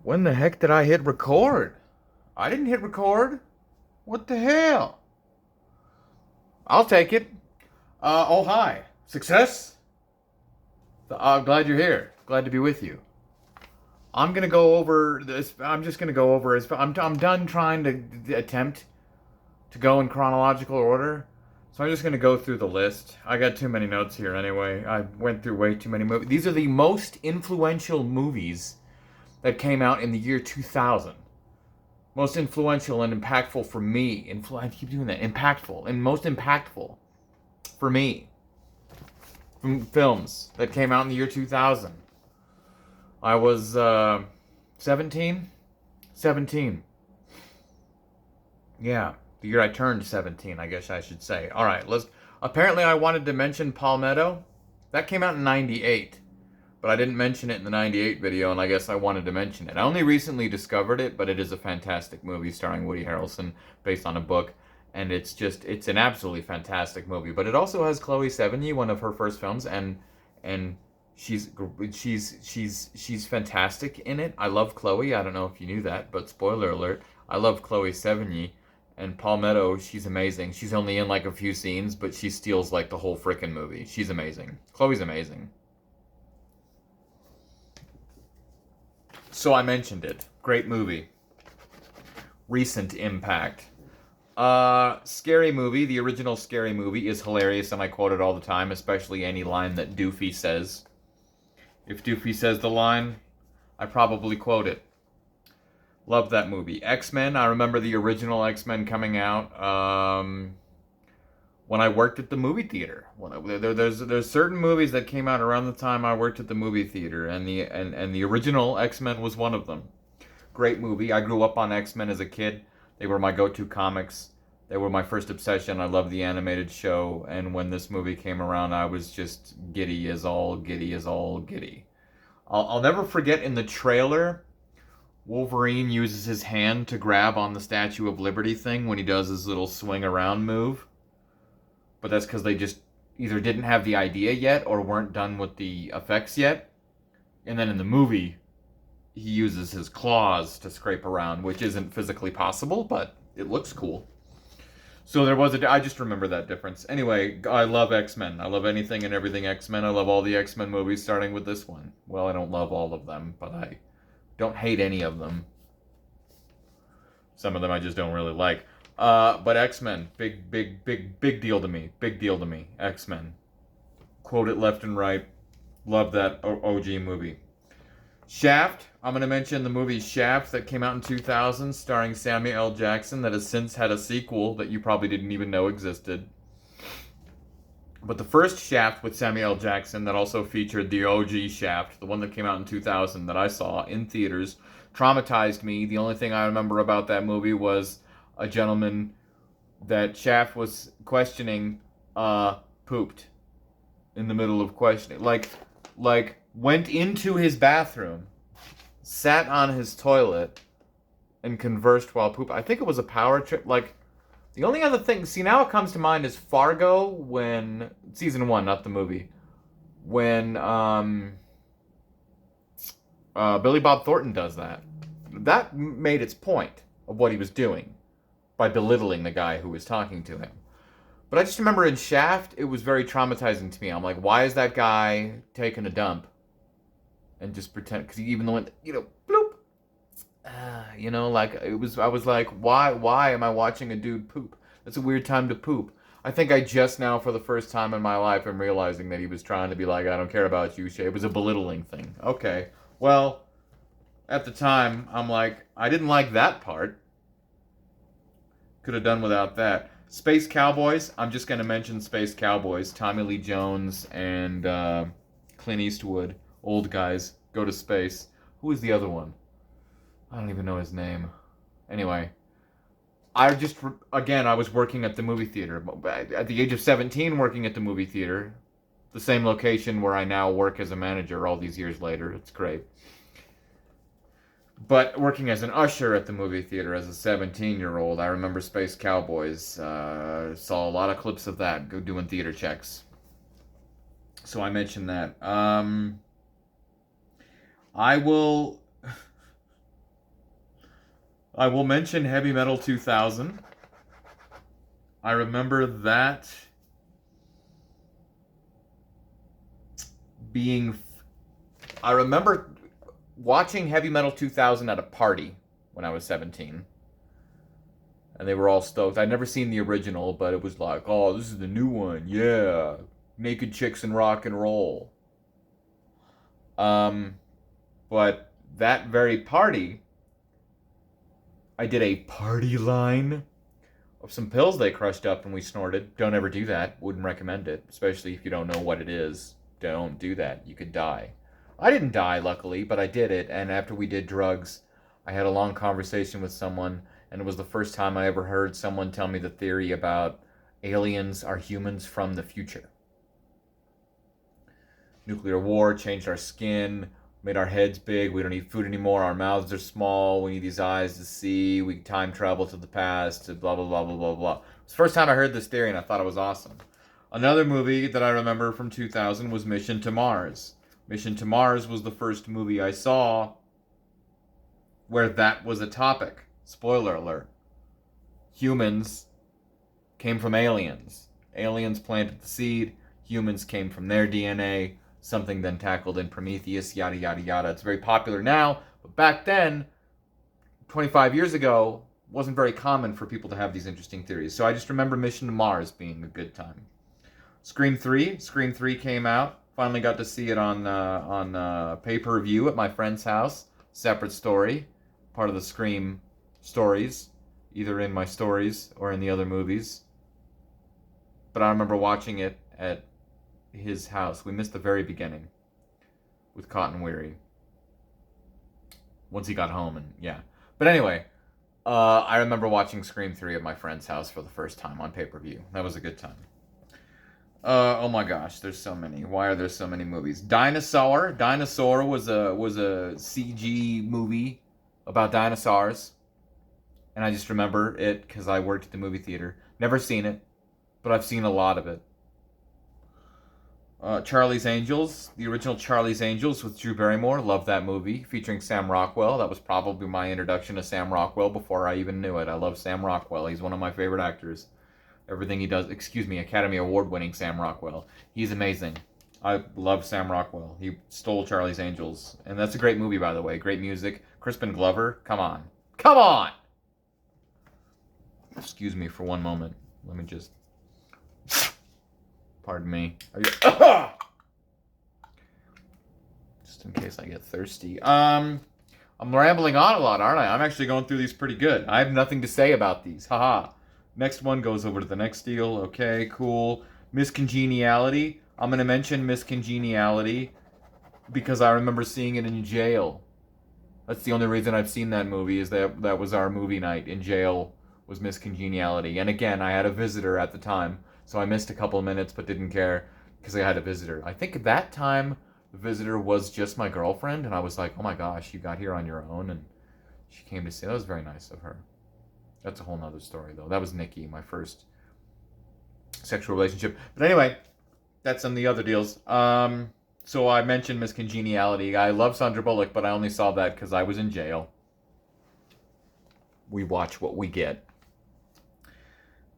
When the heck did I hit record? I didn't hit record. What the hell? I'll take it. Oh, hi. Success? I'm glad you're here. Glad to be with you. I'm gonna go over this. I'm just gonna go over. I'm done trying to attempt to go in chronological order. So I'm just gonna go through the list. I got too many notes here anyway. I went through way too many movies. These are the most influential movies that came out in the year 2000. Most influential and impactful for me. I keep doing that. Impactful and most impactful for me from films that came out in the year 2000. I was 17. 17. Yeah, the year I turned 17, I guess I should say. All right, let's. Apparently, I wanted to mention Palmetto. That came out in '98, but I didn't mention it in the '98 video, and I guess I wanted to mention it. I only recently discovered it, but it is a fantastic movie starring Woody Harrelson, based on a book, and it's an absolutely fantastic movie. But it also has Chloe Sevigny, one of her first films, and she's she's fantastic in it. I love Chloe. I don't know if you knew that, but spoiler alert, I love Chloe Sevigny. And Palmetto, she's amazing. She's only in like a few scenes, but she steals like the whole freaking movie. She's amazing. Chloe's amazing. So I mentioned it. Great movie. Recent impact. Scary Movie, the original Scary Movie, is hilarious and I quote it all the time, especially any line that Doofy says. If Doofy says the line, I probably quote it. Love that movie. X-Men, I remember the original X-Men coming out when I worked at the movie theater. There's certain movies that came out around the time I worked at the movie theater, and the original X-Men was one of them. Great movie. I grew up on X-Men as a kid. They were my go-to comics. They were my first obsession. I loved the animated show, and when this movie came around, I was just giddy as all giddy as all giddy. I'll never forget in the trailer, Wolverine uses his hand to grab on the Statue of Liberty thing when he does his little swing around move. But that's because they just either didn't have the idea yet or weren't done with the effects yet. And then in the movie, he uses his claws to scrape around, which isn't physically possible, but it looks cool. So there was I just remember that difference. Anyway, I love X-Men. I love anything and everything X-Men. I love all the X-Men movies, starting with this one. Well, I don't love all of them, but I don't hate any of them. Some of them I just don't really like. But X-Men, big deal to me. Big deal to me. X-Men. Quote it left and right. Love that OG movie. Shaft. I'm going to mention the movie Shaft that came out in 2000, starring Samuel L. Jackson, that has since had a sequel that you probably didn't even know existed. But the first Shaft with Samuel L. Jackson that also featured the OG Shaft, the one that came out in 2000 that I saw in theaters, traumatized me. The only thing I remember about that movie was a gentleman that Shaft was questioning pooped in the middle of questioning. Like went into his bathroom, sat on his toilet, and conversed while poop. I think it was a power trip. Like, the only other thing, see, now it comes to mind is Fargo, when season one, not the movie, when Billy Bob Thornton does that. That made its point of what he was doing by belittling the guy who was talking to him. But I just remember in Shaft, it was very traumatizing to me. I'm like, why is that guy taking a dump and just pretend? Because he even went, bloop. Like it was. I was like, why am I watching a dude poop? That's a weird time to poop. I think I just now, for the first time in my life, am realizing that he was trying to be like, I don't care about you, Shay. It was a belittling thing. Okay, well, at the time, I'm like, I didn't like that part. Could have done without that. Space Cowboys. I'm just gonna mention Space Cowboys. Tommy Lee Jones and Clint Eastwood, old guys, go to space. Who was the other one? I don't even know his name. Anyway, I was working at the movie theater. At the age of 17, working at the movie theater. The same location where I now work as a manager all these years later. It's great. But working as an usher at the movie theater as a 17-year-old, I remember Space Cowboys. Saw a lot of clips of that, go doing theater checks. So I mentioned that. I will I will mention Heavy Metal 2000. I remember that being. I remember watching Heavy Metal 2000 at a party when I was 17. And they were all stoked. I'd never seen the original, but it was like, oh, this is the new one. Yeah. Naked chicks and rock and roll. Um, but that very party, I did a party line of some pills they crushed up and we snorted. Don't ever do that. Wouldn't recommend it, especially if you don't know what it is. Don't do that. You could die. I didn't die, luckily, but I did it. And after we did drugs, I had a long conversation with someone, and it was the first time I ever heard someone tell me the theory about aliens are humans from the future. Nuclear war changed our skin, made our heads big. We don't eat food anymore. Our mouths are small. We need these eyes to see. We time travel to the past. Blah blah blah blah blah blah. It was the first time I heard this theory, and I thought it was awesome. Another movie that I remember from 2000 was Mission to Mars. Mission to Mars was the first movie I saw where that was a topic. Spoiler alert. Humans came from aliens. Aliens planted the seed. Humans came from their DNA. Something then tackled in Prometheus, yada, yada, yada. It's very popular now, but back then, 25 years ago, wasn't very common for people to have these interesting theories. So I just remember Mission to Mars being a good time. Scream 3 came out. Finally got to see it on pay-per-view at my friend's house. Separate story. Part of the Scream stories. Either in my stories or in the other movies. But I remember watching it at his house. We missed the very beginning with Cotton Weary. Once he got home, and yeah. But anyway, I remember watching Scream 3 at my friend's house for the first time on pay-per-view. That was a good time. Oh my gosh, there's so many. Why are there so many movies? Dinosaur. Dinosaur was a CG movie about dinosaurs. And I just remember it because I worked at the movie theater. Never seen it, but I've seen a lot of it. Charlie's Angels, the original Charlie's Angels with Drew Barrymore. Love that movie, featuring Sam Rockwell. That was probably my introduction to Sam Rockwell before I even knew it. I love Sam Rockwell. He's one of my favorite actors. Everything he does, Academy Award winning Sam Rockwell. He's amazing. I love Sam Rockwell. He stole Charlie's Angels. And that's a great movie, by the way. Great music. Crispin Glover, come on. Come on! Excuse me for one moment. Let me just... Pardon me. Just in case I get thirsty. I'm rambling on a lot, aren't I? I'm actually going through these pretty good. I have nothing to say about these. Haha. Next one goes over to the next deal. Okay, cool. Miss Congeniality. I'm going to mention Miss Congeniality because I remember seeing it in jail. That's the only reason I've seen that movie, is that was our movie night in jail, was Miss Congeniality. And again, I had a visitor at the time, so I missed a couple of minutes but didn't care because I had a visitor. I think at that time, the visitor was just my girlfriend, and I was like, oh my gosh, you got here on your own, and she came to see. That was very nice of her. That's a whole nother story, though. That was Nikki, my first sexual relationship. But anyway, that's some of the other deals. So I mentioned Miss Congeniality. I love Sandra Bullock, but I only saw that because I was in jail. We watch what we get.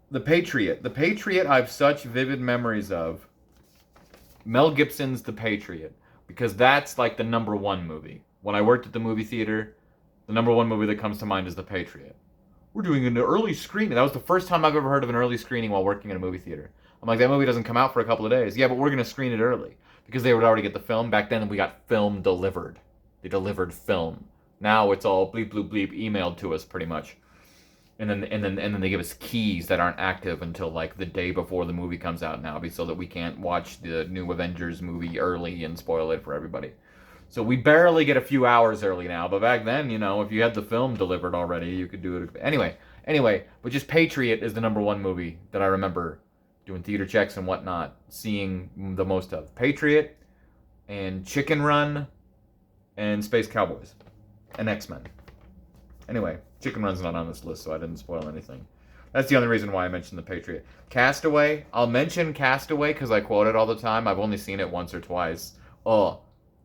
The Patriot. The Patriot I have such vivid memories of. Mel Gibson's The Patriot. Because that's like the number one movie. When I worked at the movie theater, the number one movie that comes to mind is The Patriot. We're doing an early screening. That was the first time I've ever heard of an early screening while working in a movie theater. I'm like, that movie doesn't come out for a couple of days. Yeah, but we're going to screen it early. Because they would already get the film. Back then, we got film delivered. They delivered film. Now it's all bleep, bleep, bleep, emailed to us pretty much. And then they give us keys that aren't active until like the day before the movie comes out now, so that we can't watch the new Avengers movie early and spoil it for everybody. So we barely get a few hours early now, but back then, you know, if you had the film delivered already, you could do it. Anyway, but just Patriot is the number one movie that I remember doing theater checks and whatnot, seeing the most of. Patriot and Chicken Run and Space Cowboys and X-Men. Anyway, Chicken Run's not on this list, so I didn't spoil anything. That's the only reason why I mentioned The Patriot. Castaway. I'll mention Castaway because I quote it all the time. I've only seen it once or twice. Oh,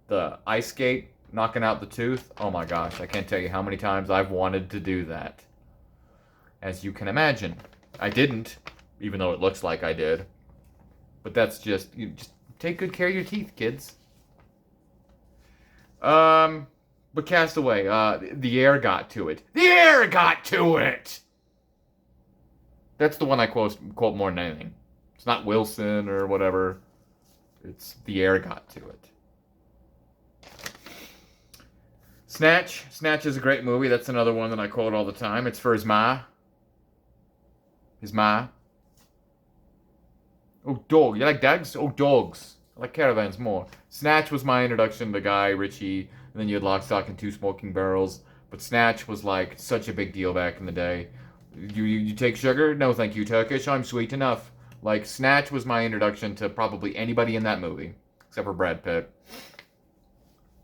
the ice skate knocking out the tooth. Oh my gosh, I can't tell you how many times I've wanted to do that. As you can imagine. I didn't, even though it looks like I did. But that's just, you just take good care of your teeth, kids. But Castaway, the air got to it. The air got to it! That's the one I quote more than anything. It's not Wilson or whatever. It's the air got to it. Snatch. Snatch is a great movie. That's another one that I quote all the time. It's for his ma. His ma. Oh, dog. You like dogs? Oh, dogs. I like caravans more. Snatch was my introduction to Guy Ritchie. And then you had Lock, Stock, and Two Smoking Barrels. But Snatch was like such a big deal back in the day. You take sugar? No, thank you, Turkish. I'm sweet enough. Like, Snatch was my introduction to probably anybody in that movie. Except for Brad Pitt.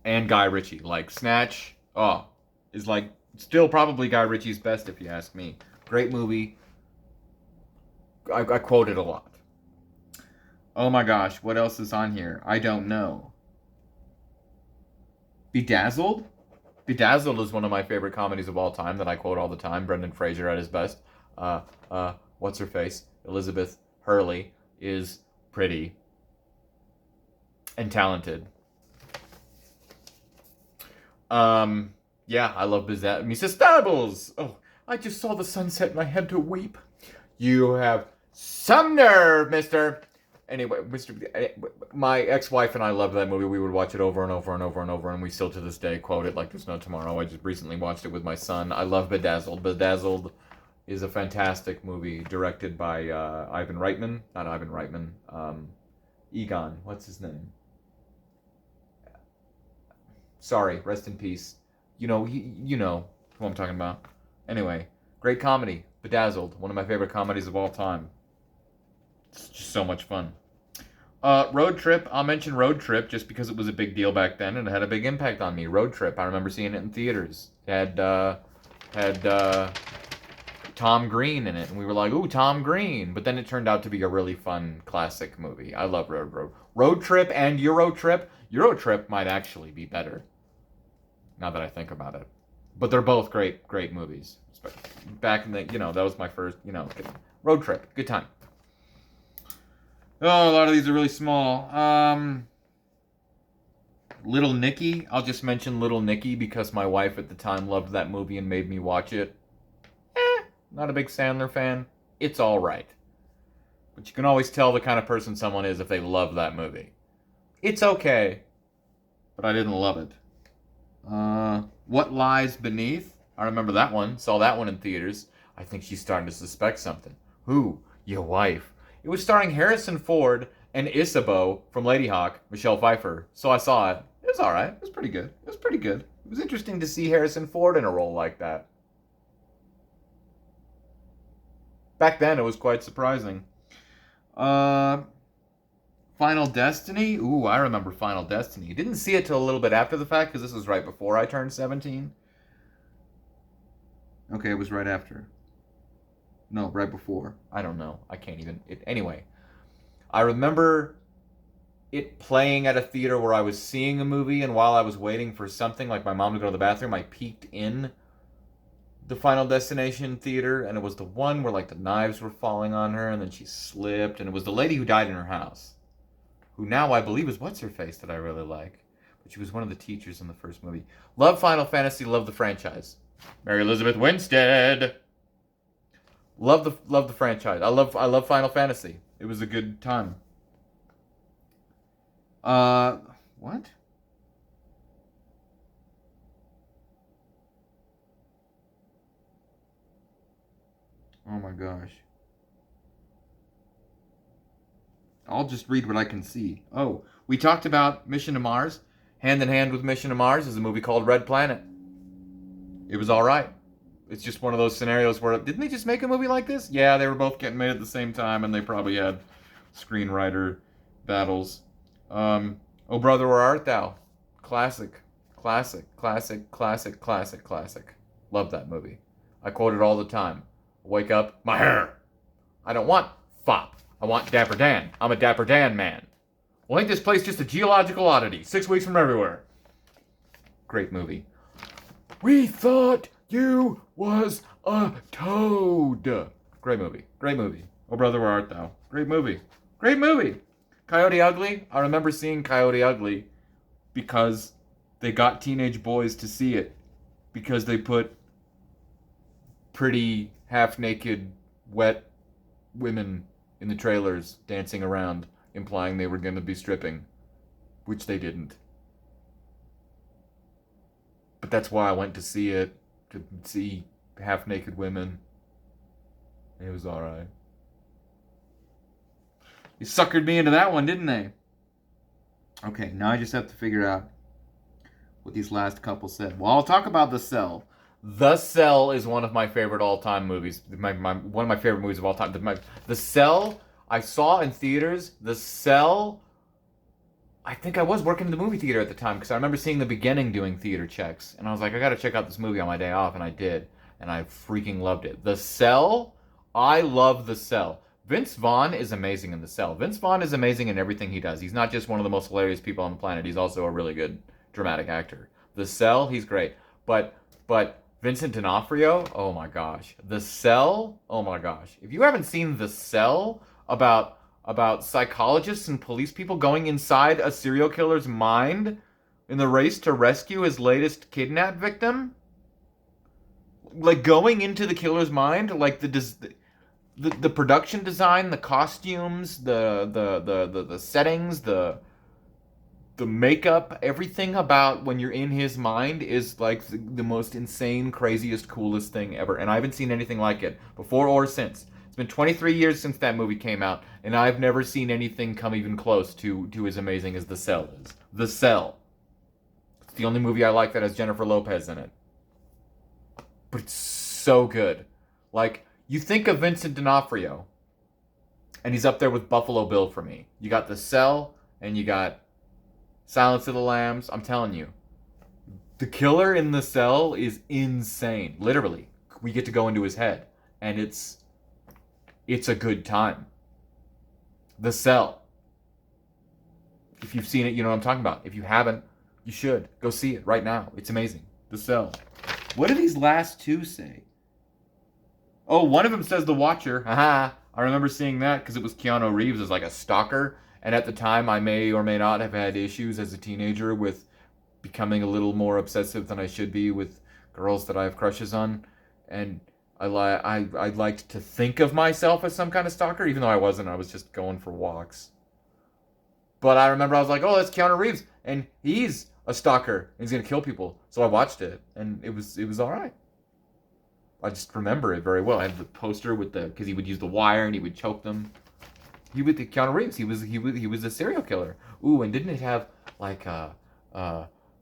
And Guy Ritchie. Like, Snatch, is like still probably Guy Ritchie's best if you ask me. Great movie. I quote it a lot. Oh my gosh, what else is on here? I don't know. Bedazzled? Bedazzled is one of my favorite comedies of all time that I quote all the time. Brendan Fraser at his best. What's her face? Elizabeth Hurley is pretty and talented. Yeah, I love Bedazzled. Mrs. Staples! Oh, I just saw the sunset and I had to weep. You have some nerve, mister. Anyway, my ex-wife and I loved that movie. We would watch it over and over and over and over, and we still to this day quote it like there's no tomorrow. I just recently watched it with my son. I love Bedazzled. Bedazzled is a fantastic movie directed by Ivan Reitman. Not Ivan Reitman. Egon. What's his name? Sorry, rest in peace. You know who I'm talking about. Anyway, great comedy. Bedazzled. One of my favorite comedies of all time. It's just so much fun. Road Trip. I'll mention Road Trip just because it was a big deal back then and it had a big impact on me. Road Trip. I remember seeing it in theaters. It had Tom Green in it, and we were like, "Ooh, Tom Green!" But then it turned out to be a really fun classic movie. I love Road Trip and Euro Trip. Euro Trip might actually be better. Now that I think about it, but they're both great movies. Back in the, that was my first, Road Trip. Good time. Oh, a lot of these are really small. Little Nicky. I'll just mention Little Nicky because my wife at the time loved that movie and made me watch it. Not a big Sandler fan. It's all right. But you can always tell the kind of person someone is if they love that movie. It's okay. But I didn't love it. What Lies Beneath? I remember that one. Saw that one in theaters. I think she's starting to suspect something. Who? Your wife. It was starring Harrison Ford and Isabeau from Ladyhawke, Michelle Pfeiffer. So I saw it. It was alright. It was pretty good. It was interesting to see Harrison Ford in a role like that. Back then, it was quite surprising. Final Destiny? Ooh, I remember Final Destiny. Didn't see it till a little bit after the fact, because this was right before I turned 17. Okay, it was right after. No, right before. I don't know. I can't even... Anyway, I remember it playing at a theater where I was seeing a movie, and while I was waiting for something, like my mom to go to the bathroom, I peeked in the Final Destination theater, and it was the one where, like, the knives were falling on her, and then she slipped, and it was the lady who died in her house, who now I believe is What's-Her-Face that I really like. But she was one of the teachers in the first movie. Love Final Fantasy, love the franchise. Mary Elizabeth Winstead. Love the franchise. I love Final Fantasy. It was a good time. What? Oh my gosh. I'll just read what I can see. Oh, we talked about Mission to Mars. Hand in Hand with Mission to Mars is a movie called Red Planet. It was alright. It's just one of those scenarios where, didn't they just make a movie like this? Yeah, they were both getting made at the same time, and they probably had screenwriter battles. Oh Brother, Where Art Thou? Classic. Love that movie. I quote it all the time. Wake up, my hair. I don't want fop. I want Dapper Dan. I'm a Dapper Dan man. Well, ain't this place just a geological oddity? 6 weeks from everywhere. Great movie. We thought you was a toad. Great movie. Great movie. Oh, brother, where art thou? Great movie. Great movie. Coyote Ugly. I remember seeing Coyote Ugly because they got teenage boys to see it because they put pretty half-naked, wet women in the trailers dancing around, implying they were going to be stripping, which they didn't. But that's why I went to see it, to see half-naked women. It was alright. You suckered me into that one, didn't they? Okay, now I just have to figure out what these last couple said. Well, I'll talk about The Cell. The Cell is one of my favorite all-time movies. One of my favorite movies of all time. The Cell, I saw in theaters. The Cell, I think I was working in the movie theater at the time because I remember seeing The Beginning doing theater checks. And I was like, I gotta check out this movie on my day off, and I did. And I freaking loved it. The Cell, I love The Cell. Vince Vaughn is amazing in The Cell. Vince Vaughn is amazing in everything he does. He's not just one of the most hilarious people on the planet. He's also a really good dramatic actor. The Cell, he's great. But Vincent D'Onofrio, oh my gosh. The Cell, oh my gosh. If you haven't seen The Cell about psychologists and police people going inside a serial killer's mind in the race to rescue his latest kidnap victim, like going into the killer's mind, like the production design, the costumes, the settings, the makeup, everything about when you're in his mind is like the most insane, craziest, coolest thing ever. And I haven't seen anything like it before or since. It's been 23 years since that movie came out, and I've never seen anything come even close to as amazing as The Cell is. The Cell. It's the only movie I like that has Jennifer Lopez in it. But it's so good. Like, you think of Vincent D'Onofrio, and he's up there with Buffalo Bill for me. You got The Cell, and you got Silence of the Lambs. I'm telling you, the killer in The Cell is insane. Literally, we get to go into his head, and it's a good time. The Cell. If you've seen it, you know what I'm talking about. If you haven't, you should go see it right now. It's amazing. The Cell. What do these last two say? Oh, one of them says The Watcher. Haha. I remember seeing that because it was Keanu Reeves as like a stalker. And at the time, I may or may not have had issues as a teenager with becoming a little more obsessive than I should be with girls that I have crushes on. And I liked to think of myself as some kind of stalker, even though I wasn't. I was just going for walks. But I remember I was like, oh, that's Keanu Reeves. And he's a stalker. And he's going to kill people. So I watched it. And it was all right. I just remember it very well. I had the poster with because he would use the wire and he would choke them. Keanu Reeves. He was a serial killer. Ooh, and didn't it have like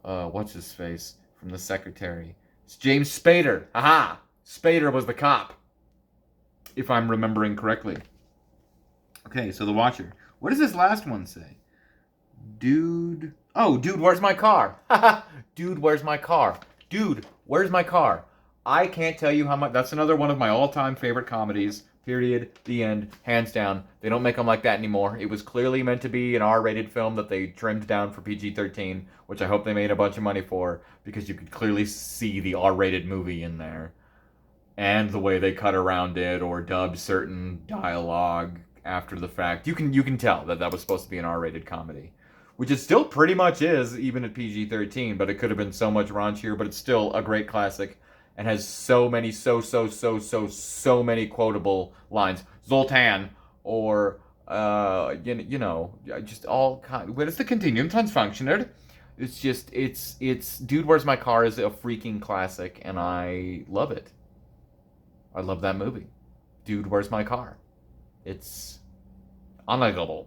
what's his face from The Secretary? It's James Spader. Aha! Spader was the cop, if I'm remembering correctly. Okay, so The Watcher. What does this last one say? Dude. Oh, dude, where's my car? Dude, where's my car? Dude, where's my car? I can't tell you how much. That's another one of my all-time favorite comedies. Period. The end. Hands down. They don't make them like that anymore. It was clearly meant to be an R-rated film that they trimmed down for PG-13, which I hope they made a bunch of money for, because you could clearly see the R-rated movie in there. And the way they cut around it or dubbed certain dialogue after the fact. You can tell that was supposed to be an R-rated comedy. Which it still pretty much is, even at PG-13, but it could have been so much raunchier, but it's still a great classic. And has so many, so many quotable lines. Zoltan, or, just all kind. What is the Continuum Transfunctioned? It's just, it's, Dude, Where's My Car is a freaking classic, and I love it. I love that movie. Dude, Where's My Car? It's unlikable.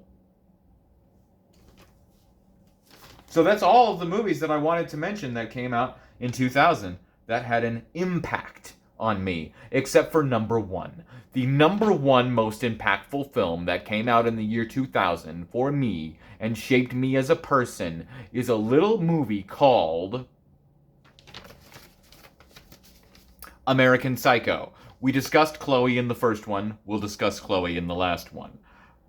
So that's all of the movies that I wanted to mention that came out in 2000. That had an impact on me, except for number one. The number one most impactful film that came out in the year 2000 for me and shaped me as a person is a little movie called American Psycho. We discussed Chloe in the first one. We'll discuss Chloe in the last one.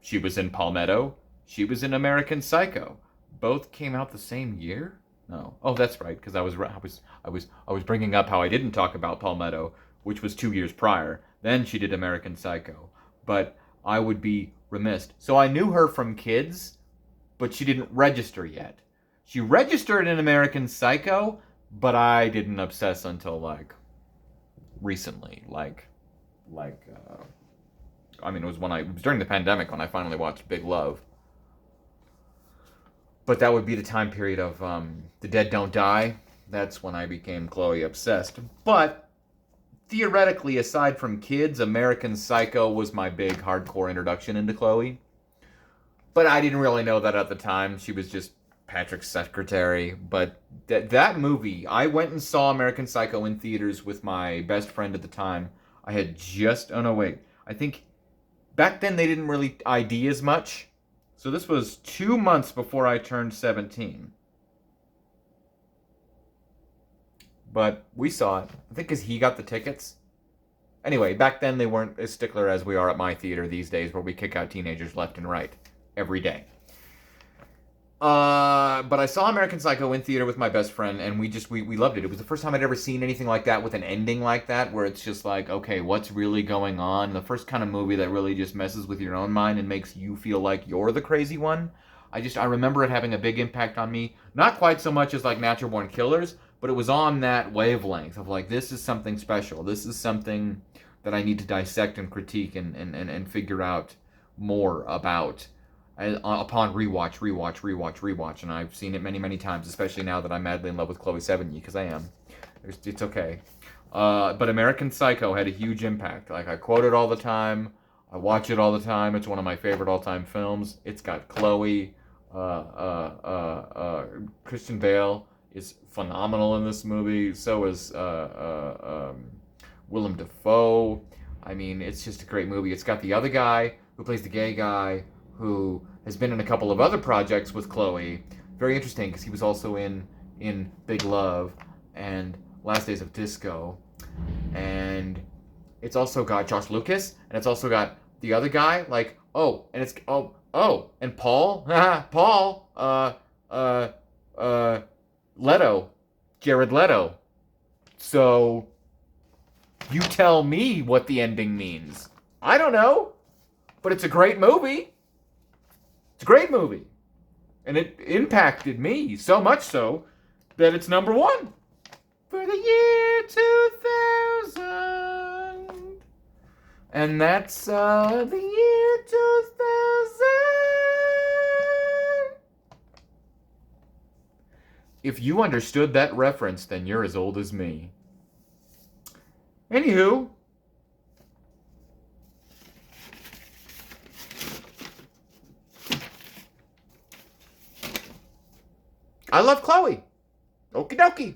She was in Palmetto. She was in American Psycho. Both came out the same year? No. Oh, that's right, because I was bringing up how I didn't talk about Palmetto, which was 2 years prior. Then she did American Psycho, but I would be remiss. So I knew her from Kids, but she didn't register yet. She registered in American Psycho, but I didn't obsess until like recently, like I mean, it was during the pandemic when I finally watched Big Love. But that would be the time period of The Dead Don't Die. That's when I became Chloe obsessed. But theoretically, aside from Kids, American Psycho was my big hardcore introduction into Chloe. But I didn't really know that at the time. She was just Patrick's secretary. But that movie, I went and saw American Psycho in theaters with my best friend at the time. I had just, oh no, wait. I think back then they didn't really ID as much. So this was 2 months before I turned 17. But we saw it. I think because he got the tickets. Anyway, back then they weren't as stickler as we are at my theater these days, where we kick out teenagers left and right every day. But I saw American Psycho in theater with my best friend, and we loved it. It was the first time I'd ever seen anything like that with an ending like that, where it's just like, okay, what's really going on? The first kind of movie that really just messes with your own mind and makes you feel like you're the crazy one. I remember it having a big impact on me. Not quite so much as like Natural Born Killers, but it was on that wavelength of like, this is something special. This is something that I need to dissect and critique and figure out more about. Upon rewatch, and I've seen it many, many times, especially now that I'm madly in love with Chloe Sevigny, because I am. It's okay. But American Psycho had a huge impact. Like, I quote it all the time. I watch it all the time. It's one of my favorite all-time films. It's got Chloe. Christian Bale is phenomenal in this movie. So is Willem Dafoe. I mean, it's just a great movie. It's got the other guy who plays the gay guy, who has been in a couple of other projects with Chloe. Very interesting, because he was also in Big Love and Last Days of Disco. And it's also got Josh Lucas, and it's also got the other guy, and Paul, Leto, Jared Leto. So, you tell me what the ending means. I don't know, but it's a great movie. It's a great movie. And it impacted me so much so that it's number one for the year 2000. And that's the year 2000. If you understood that reference, then you're as old as me. Anywho, I love Chloe. Okie dokie.